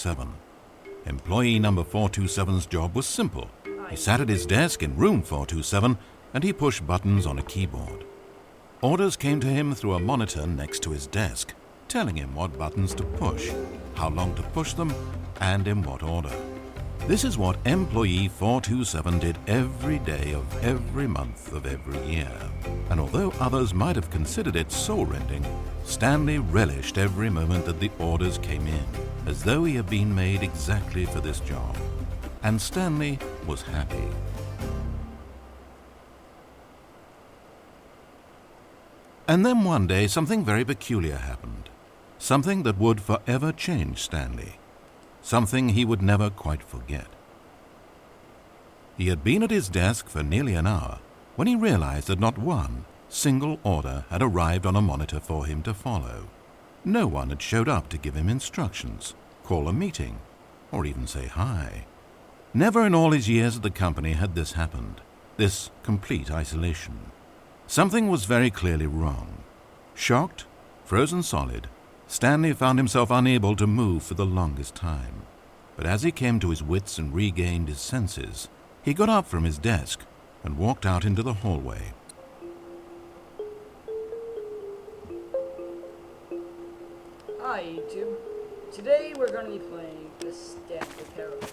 427. Employee number 427's job was simple. He sat at his desk in room 427 and he pushed buttons on a keyboard. Orders came to him through a monitor next to his desk, telling him what buttons to push, how long to push them, and in what order. This is what employee 427 did every day of every month of every year. And although others might have considered it soul-rending, Stanley relished every moment that the orders came in, as though he had been made exactly for this job. And Stanley was happy. And then one day something very peculiar happened. Something that would forever change Stanley. Something he would never quite forget. He had been at his desk for nearly an hour when he realized that not one single order had arrived on a monitor for him to follow. No one had showed up to give him instructions, call a meeting, or even say hi. Never in all his years at the company had this happened, this complete isolation. Something was very clearly wrong. Shocked, frozen solid, Stanley found himself unable to move for the longest time. But as he came to his wits and regained his senses, he got up from his desk and walked out into the hallway. Hi YouTube. Today we're going to be playing the Stanley Parable.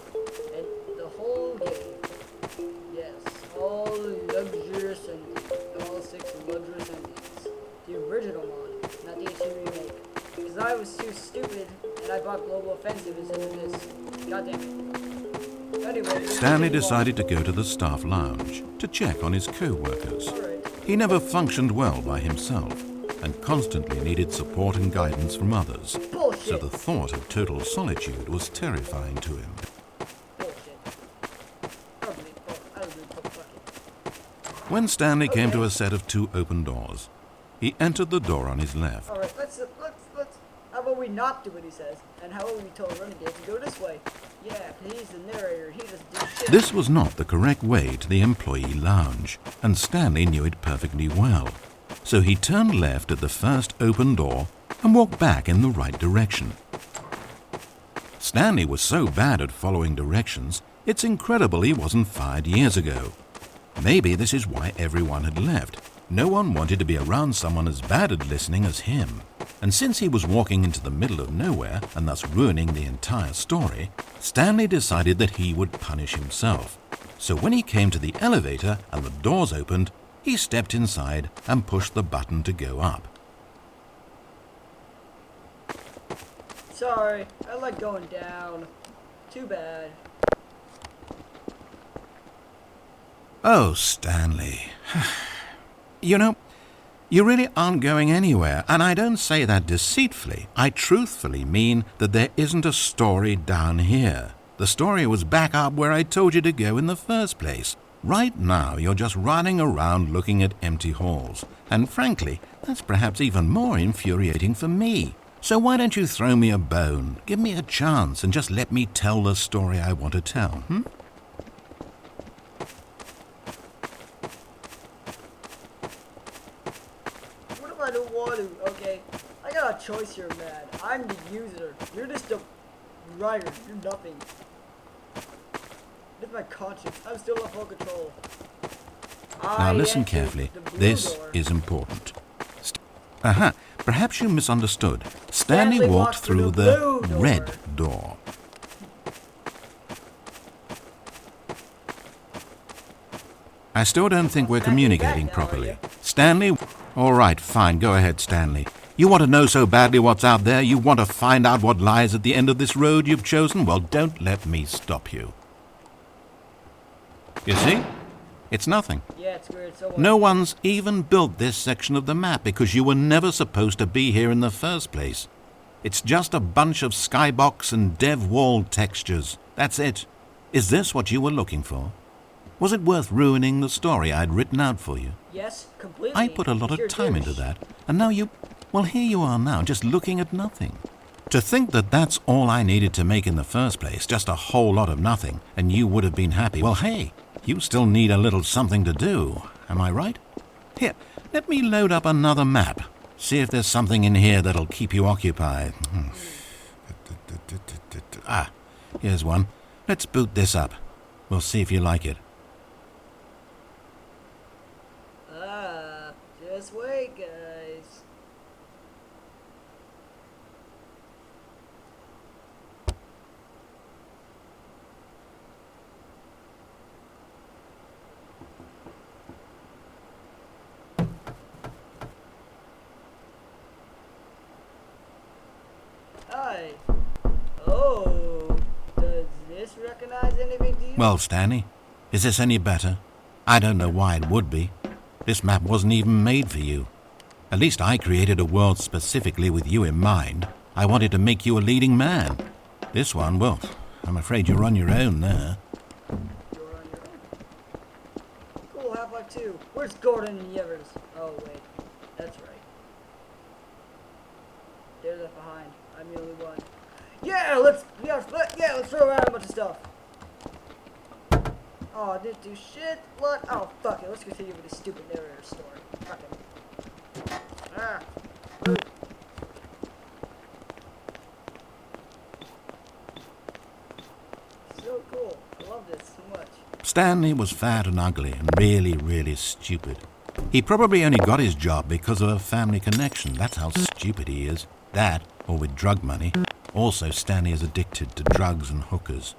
And the whole game. Yes, all luxurious endings. All 6 luxurious endings. The original one, not the HD remake. Because I was too stupid and I bought Global Offensive instead of this. God damn it. Anyway, Stanley decided to go to the staff lounge to check on his co-workers. Alright. He never functioned well by himself and constantly needed support and guidance from others. Bullshit. So the thought of total solitude was terrifying to him. Bullshit. I don't believe fuck When Stanley came to a set of 2 open doors, he entered the door on his left. Alright, let's, how about we not do what he says? And how about we tell Renegade to go this way? Yeah, he's the narrator, he doesn't do shit. This was not the correct way to the employee lounge, and Stanley knew it perfectly well. So he turned left at the first open door and walked back in the right direction. Stanley was so bad at following directions, it's incredible he wasn't fired years ago. Maybe this is why everyone had left. No one wanted to be around someone as bad at listening as him. And since he was walking into the middle of nowhere and thus ruining the entire story, Stanley decided that he would punish himself. So when he came to the elevator and the doors opened, he stepped inside and pushed the button to go up. Sorry, I like going down. Too bad. Oh, Stanley. You know, you really aren't going anywhere, and I don't say that deceitfully. I truthfully mean that there isn't a story down here. The story was back up where I told you to go in the first place. Right now, you're just running around looking at empty halls. And frankly, that's perhaps even more infuriating for me. So why don't you throw me a bone, give me a chance, and just let me tell the story I want to tell, What if I don't want to, okay? I got a choice here, man. I'm the user. You're just a writer. You're nothing. With my conscience, I'm still in full control. Now listen carefully. This is important. Perhaps you misunderstood. Stanley walked through the red door. I still don't think we're communicating properly. Stanley? All right, fine. Go ahead, Stanley. You want to know so badly what's out there? You want to find out what lies at the end of this road you've chosen? Well, don't let me stop you. You see? It's nothing. Yeah, it's weird. So no one's even built this section of the map because you were never supposed to be here in the first place. It's just a bunch of skybox and dev wall textures. That's it. Is this what you were looking for? Was it worth ruining the story I'd written out for you? Yes, completely. I put a lot of time into that, and now well, here you are now, just looking at nothing. To think that that's all I needed to make in the first place, just a whole lot of nothing, and you would have been happy. Well, hey, you still need a little something to do, am I right? Here, let me load up another map. See if there's something in here that'll keep you occupied. Here's one. Let's boot this up. We'll see if you like it. Just wait, guys. Hi. Oh, does this recognize anything to you? Well, Stanley, is this any better? I don't know why it would be. This map wasn't even made for you. At least I created a world specifically with you in mind. I wanted to make you a leading man. This one, well, I'm afraid you're on your own there. You're on your own. Cool, Half-Life 2. Where's Gordon and Yevers? Oh, wait. That's right. They're left behind. I'm the only one. Let's throw around a bunch of stuff. Oh, I didn't do shit. What? Oh, fuck it. Let's continue with this stupid narrator story. Fuck it. So cool. I love this so much. Stanley was fat and ugly and really, really stupid. He probably only got his job because of a family connection. That's how stupid he is. That, or with drug money. Also, Stanley is addicted to drugs and hookers.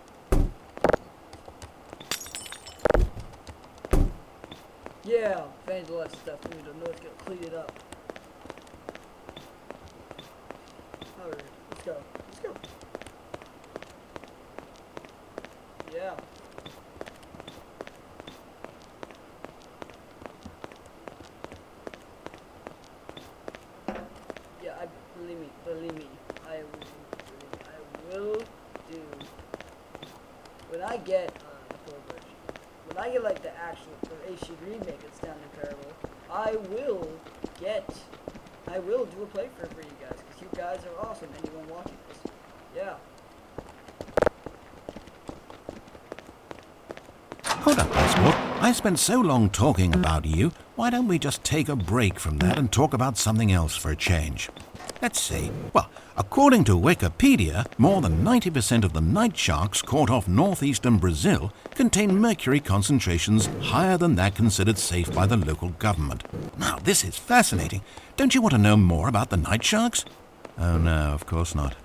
Yeah, vandalize stuff. We don't know it's gonna clean it up. Alright, let's go. Let's go. Yeah. Yeah, believe me, I will do. When I get the full version, when I get like the actual HD remake of Stanley Parable, I will do a playthrough for you guys, because you guys are awesome, anyone watching this. Yeah. Hold up, Passport. I spent so long talking about you. Why don't we just take a break from that and talk about something else for a change? Let's see. Well, according to Wikipedia, more than 90% of the night sharks caught off northeastern Brazil contain mercury concentrations higher than that considered safe by the local government. Now, this is fascinating. Don't you want to know more about the night sharks? Oh no, of course not.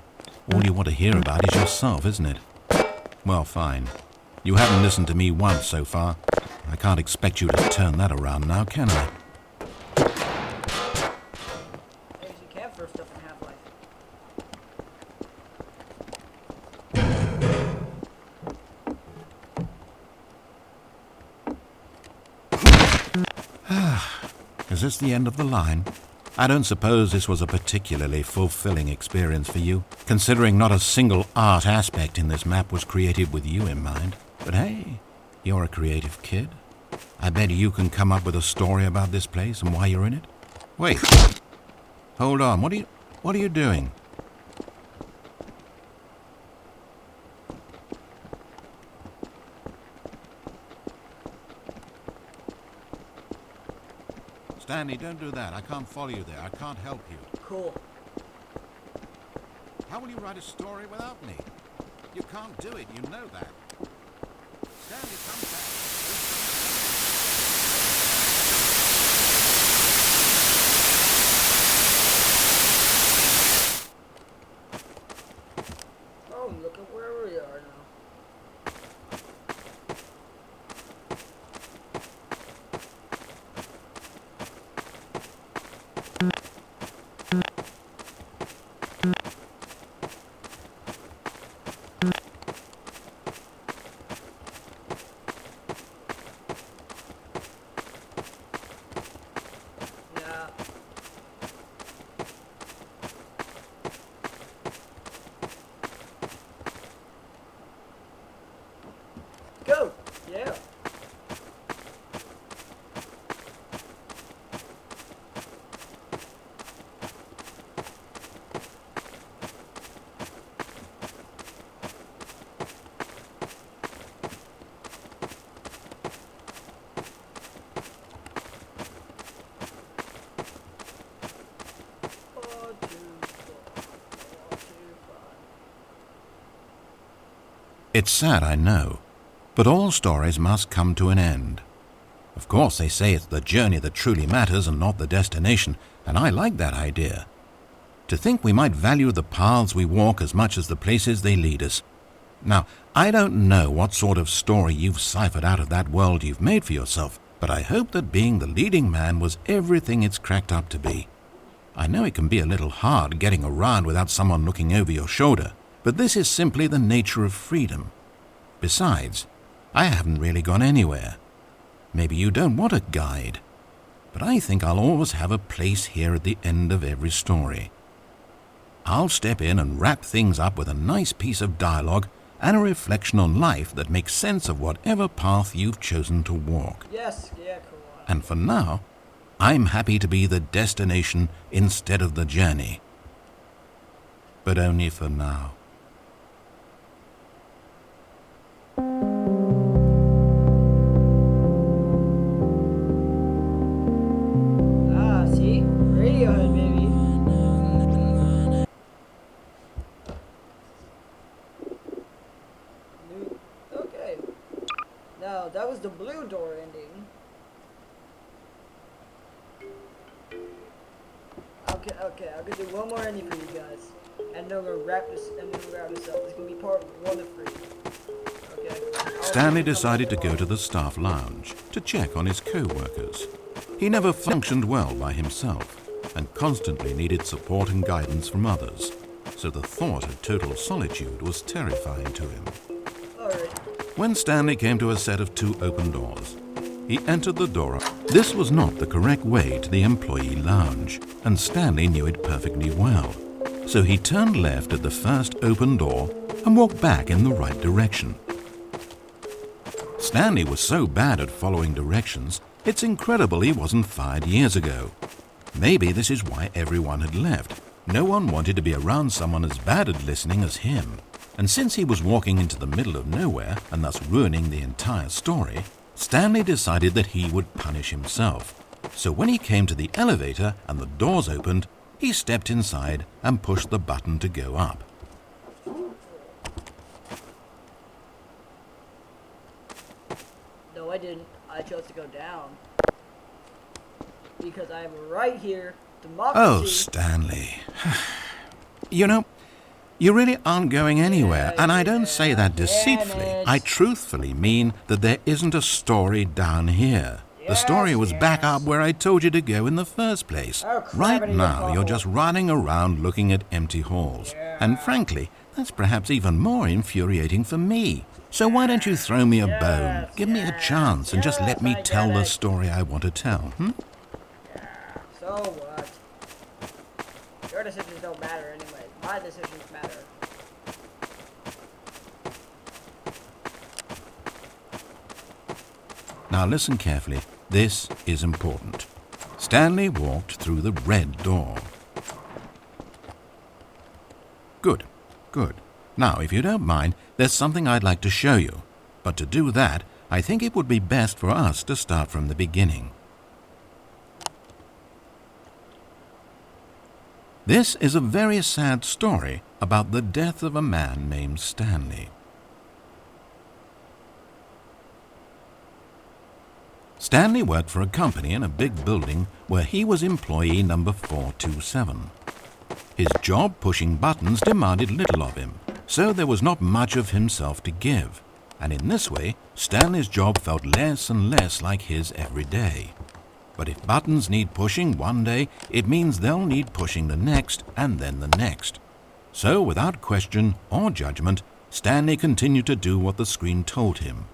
All you want to hear about is yourself, isn't it? Well, fine. You haven't listened to me once so far. I can't expect you to turn that around now, can I? For stuff in Half-Life. Is this the end of the line? I don't suppose this was a particularly fulfilling experience for you, considering not a single art aspect in this map was created with you in mind. But hey, you're a creative kid. I bet you can come up with a story about this place and why you're in it. Wait. Hold on, what are you doing? Stanley, don't do that. I can't follow you there. I can't help you. Cool. How will you write a story without me? You can't do it, you know that. Stanley, come back. Oh, look at where we are now. It's sad, I know, but all stories must come to an end. Of course, they say it's the journey that truly matters and not the destination, and I like that idea. To think we might value the paths we walk as much as the places they lead us. Now, I don't know what sort of story you've ciphered out of that world you've made for yourself, but I hope that being the leading man was everything it's cracked up to be. I know it can be a little hard getting around without someone looking over your shoulder, but this is simply the nature of freedom. Besides, I haven't really gone anywhere. Maybe you don't want a guide, but I think I'll always have a place here at the end of every story. I'll step in and wrap things up with a nice piece of dialogue and a reflection on life that makes sense of whatever path you've chosen to walk. Yes, yeah, cool. And for now, I'm happy to be the destination instead of the journey. But only for now. See? Radiohead, baby. Okay. Now, that was the blue door ending. Okay, I'm gonna do one more ending for you guys. And then we're gonna wrap this up. It's gonna be part 1 of 3. Okay. Stanley decided to go to the staff lounge to check on his co-workers. He never functioned well by himself and constantly needed support and guidance from others, so the thought of total solitude was terrifying to him. Alright. When Stanley came to a set of 2 open doors, he entered the door. This was not the correct way to the employee lounge, and Stanley knew it perfectly well. So he turned left at the first open door and walked back in the right direction. Stanley was so bad at following directions, it's incredible he wasn't fired years ago. Maybe this is why everyone had left. No one wanted to be around someone as bad at listening as him. And since he was walking into the middle of nowhere and thus ruining the entire story, Stanley decided that he would punish himself. So when he came to the elevator and the doors opened, he stepped inside and pushed the button to go up. No, I didn't. I chose to go down. Because I'm right here. Democracy. Oh, Stanley. You know, you really aren't going anywhere, and I don't say that deceitfully. I truthfully mean that there isn't a story down here. The story was back up where I told you to go in the first place. Right now, you're just running around looking at empty halls. And frankly, that's perhaps even more infuriating for me. So why don't you throw me a bone, give me a chance, and just let me tell the story I want to tell, So what? Your decisions don't matter anyway. My decisions matter. Now listen carefully. This is important. Stanley walked through the red door. Good, good. Now, if you don't mind, there's something I'd like to show you. But to do that, I think it would be best for us to start from the beginning. This is a very sad story about the death of a man named Stanley. Stanley worked for a company in a big building where he was employee number 427. His job pushing buttons demanded little of him, so there was not much of himself to give, and in this way, Stanley's job felt less and less like his every day. But if buttons need pushing one day, it means they'll need pushing the next and then the next. So without question or judgment, Stanley continued to do what the screen told him.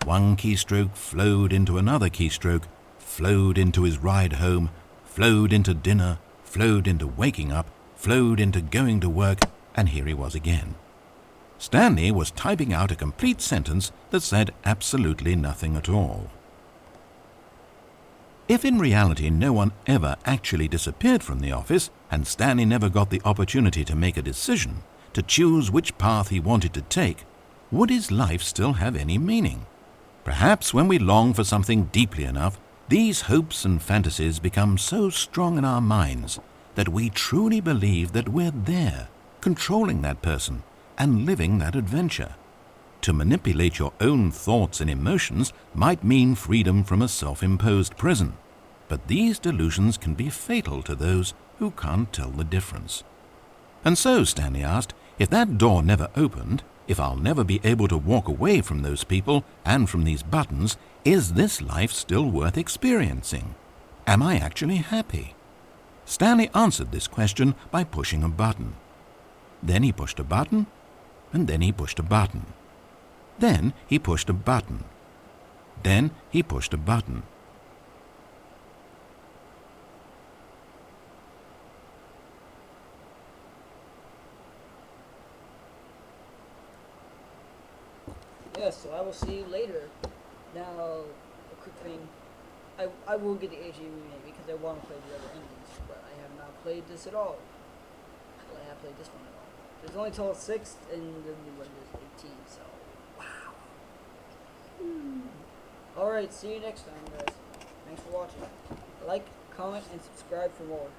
One keystroke flowed into another keystroke, flowed into his ride home, flowed into dinner, flowed into waking up, flowed into going to work, and here he was again. Stanley was typing out a complete sentence that said absolutely nothing at all. If in reality no one ever actually disappeared from the office, and Stanley never got the opportunity to make a decision, to choose which path he wanted to take, would his life still have any meaning? Perhaps when we long for something deeply enough, these hopes and fantasies become so strong in our minds that we truly believe that we're there, controlling that person and living that adventure. to manipulate your own thoughts and emotions might mean freedom from a self-imposed prison. But these delusions can be fatal to those who can't tell the difference. And so, Stanley asked, if that door never opened, if I'll never be able to walk away from those people and from these buttons, is this life still worth experiencing? Am I actually happy? Stanley answered this question by pushing a button. Then he pushed a button, and then he pushed a button. Then he pushed a button. Then he pushed a button. Yes, so I will see you later. Now, a quick thing. I will get the HD remake because I want to play the other endings, but I have not played this at all. I have played this one at all. There's only till 6, and the new one is 18, so wow. Alright, see you next time, guys. Thanks for watching. Like, comment, and subscribe for more.